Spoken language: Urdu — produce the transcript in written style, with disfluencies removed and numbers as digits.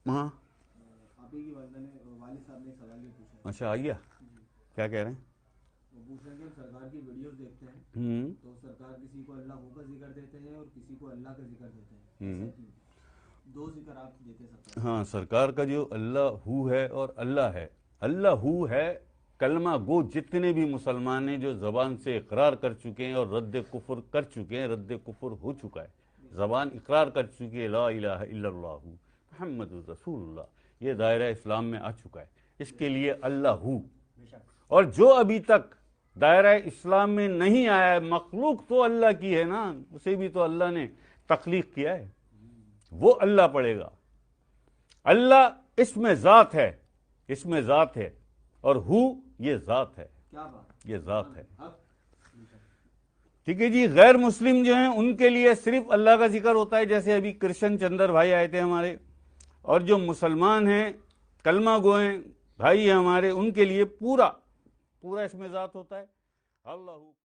ہاں آپ ہی کی والدہ نے والد صاحب نے سوال یہ پوچھا. اچھا آئیے کیا کہہ رہے ہیں؟ وہ پوچھ رہے ہیں کہ ہم سرکار کی ویڈیوز دیکھتے ہیں ہوں تو سرکار کسی کو اللہ ہو کا ذکر دیتے ہیں اور کسی کو اللہ کا ذکر دیتے ہیں، ایسا کیوں؟ دو ذکر آپ دیتے سرکار. ہاں سرکار کا جو اللہ ہو ہے اور اللہ ہے، اللہ ہو ہے کلمہ گو جتنے بھی مسلمان ہیں جو زبان سے اقرار کر چکے ہیں اور رد کفر کر چکے ہیں، رد کفر ہو چکا ہے، زبان اقرار کر چکی ہے لا الہ الا اللہ محمد رسول اللہ، یہ دائرہ اسلام میں آ چکا ہے، اس کے لیے اللہ ہو. اور جو ابھی تک دائرہ اسلام میں نہیں آیا ہے، مخلوق تو اللہ کی ہے نا، اسے بھی تو اللہ نے تخلیق کیا ہے، وہ اللہ پڑے گا. اللہ اس میں ذات ہے، اس میں ذات ہے، اور ہو یہ ذات ہے، کیا بات. یہ ذات ہے. اب ٹھیک ہے جی. غیر مسلم جو ہیں ان کے لیے صرف اللہ کا ذکر ہوتا ہے، جیسے ابھی کرشن چندر بھائی آئے تھے ہمارے، اور جو مسلمان ہیں کلمہ گو ہیں بھائی ہیں ہمارے، ان کے لیے پورا اس میں ذات ہوتا ہے. اللہ